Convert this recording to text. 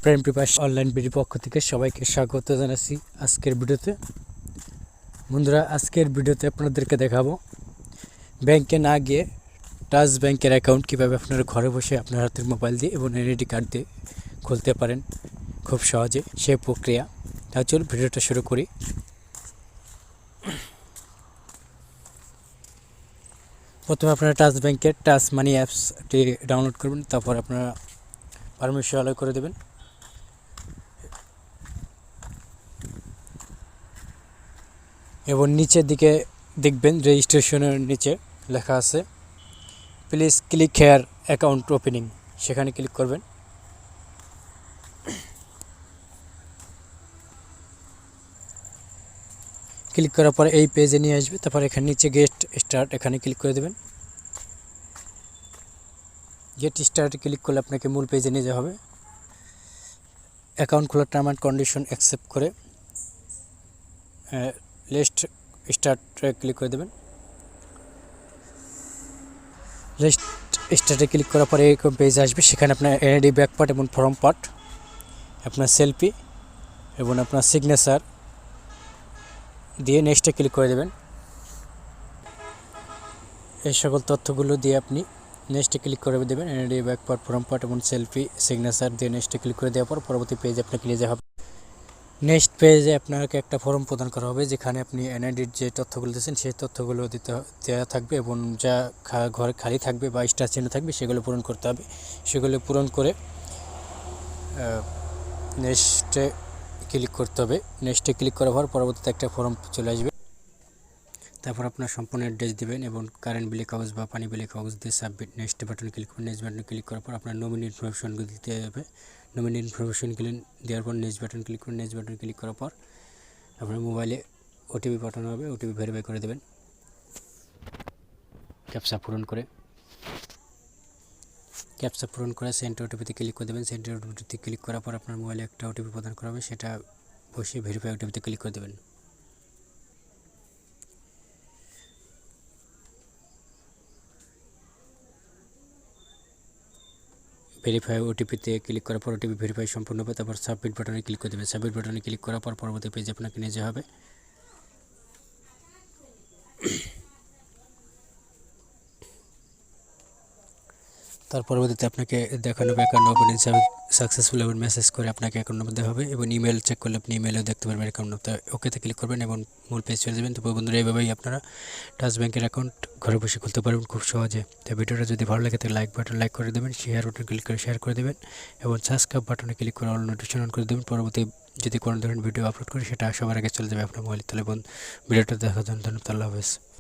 prempipasa online video পক্ষ থেকে সবাইকে স্বাগত জানাচ্ছি আজকের ভিডিওতে। বন্ধুরা, আজকের ভিডিওতে আপনাদেরকে দেখাবো ব্যাংকে না গিয়ে টাচ ব্যাংকের অ্যাকাউন্ট কীভাবে আপনারা ঘরে বসে আপনার হাতের মোবাইল দিয়ে এবং এনআইডি কার্ড দিয়ে খুলতে পারেন খুব সহজে, সেই প্রক্রিয়া। তাহলে চলুন ভিডিওটা শুরু করি। প্রথমে আপনারা টাচ ব্যাংকের টাচ মানি অ্যাপসটি ডাউনলোড করবেন, তারপর আপনারা পারমিশন অ্যালাউ করে দেবেন। এবং নিচের দিকে দেখবেন রেজিস্ট্রেশনের নিচে লেখা আছে please click here account opening, সেখানে ক্লিক করবেন। ক্লিক করার পরে এই পেজে নিয়ে আসবে, তারপর এখানে নিচে গেট স্টার্ট এখানে ক্লিক করে দেবেন। গেট স্টার্টে ক্লিক করলে আপনাকে মূল পেজে নিয়ে যাওয়া হবে। অ্যাকাউন্ট খোলার টার্ম অ্যান্ড কন্ডিশন অ্যাকসেপ্ট করে লেস্ট স্টার্টে ক্লিক করে দেবেন। লেস্ট স্টার্টে ক্লিক করার পরে এরকম পেজ আসবে, সেখানে আপনার এনআইডি ব্যাক পার্ট এবং ফর্ম পার্ট, আপনার সেলফি এবং আপনার সিগনেচার দিয়ে নেক্সটে ক্লিক করে দেবেন। এই সকল তথ্যগুলো দিয়ে আপনি নেক্সটে ক্লিক করে দেবেন। NID back part, form part এবং সেলফি, সিগনেচার দিয়ে নেক্সটে ক্লিক করে দেওয়ার পর পরবর্তী পেজে আপনাকে নিয়ে যাওয়া হবে। নেক্সট পেজে আপনাকে একটা ফর্ম প্রদান করা হবে, যেখানে আপনি এনআইডির যে তথ্যগুলো দিয়েছেন সেই তথ্যগুলো দেওয়া থাকবে এবং যা ঘরে খালি থাকবে বা স্টার চিহ্ন থাকবে সেগুলো পূরণ করতে হবে। সেগুলো পূরণ করে নেক্সটে ক্লিক করতে হবে। নেক্সটে ক্লিক করার পর পরবর্তীতে একটা ফর্ম চলে আসবে। তারপর আপনার সম্পূর্ণ অ্যাড্রেস দেবেন এবং কারেন্ট বিলের কাগজ বা পানি বিলের কাগজ দিয়ে সাবমিট নেক্সট বাটনে ক্লিক করুন। নেক্সট বাটনে ক্লিক করার পর আপনার নমিনি ইনফরমেশনগুলো দিতে হবে। নমিনি ইনফরমেশনগুলো দেওয়ার পর নেক্সট বাটন ক্লিক করুন। নেক্সট বাটনে ক্লিক করার পর আপনার মোবাইলে ওটিপি পাঠানো হবে, ওটিপি ভেরিফাই করে দেবেন ক্যাপচা পূরণ করে। ক্যাপচা পূরণ করে সেন্ড ওটিপিতে ক্লিক করে দেবেন। সেন্ড ওটিপিতে ক্লিক করার পর আপনার মোবাইলে একটা ওটিপি প্রদান করা হবে, সেটা বসিয়ে ভেরিফাই ওটিপিতে ক্লিক করে দেবেন। ভেরিফাই ওটিপিতে ক্লিক করার পর ওটিপি ভেরিফাই সম্পূর্ণ হবে, তারপর সাবমিট বাটনে ক্লিক করে দেবেন। সাবমিট বাটনে ক্লিক করার পর পরবর্তী পেজে আপনাকে নিয়ে যাওয়া হবে। তার পরবর্তীতে আপনাকে দেখানো হবে অ্যাকাউন্ট ওপেনিং সাকসেসফুল এবং মেসেজ করে আপনাকে অ্যাকাউন্ট নম্বর দেওয়া হবে এবং ইমেল চেক করলে আপনি ইমেলেও দেখতে পারবেন অ্যাকাউন্ট নম্বর। ওকেতে ক্লিক করবেন এবং মূল পেজ চলে যাবেন। তো বন্ধুরা, এইভাবেই আপনারা টাচ ব্যাংকের অ্যাকাউন্ট ঘরে বসে খুলতে পারবেন খুব সহজে। তো ভিডিওটা যদি ভালো লাগে তাহলে লাইক বাটন লাইক করে দেবেন, শেয়ার বাটন ক্লিক করে শেয়ার করে দেবেন এবং সাবস্ক্রাইব বাটনে ক্লিক করে অল নোটিফিকেশন অন করে দেবেন। পরবর্তী যদি কোনো ধরনের ভিডিও আপলোড করি সেটা সবার আগে চলে যাবে আপনার মোবাইলে। তাহলে ভিডিওটা দেখার জন্য ধন্যবাদ। আল্লাহ হাফেজ।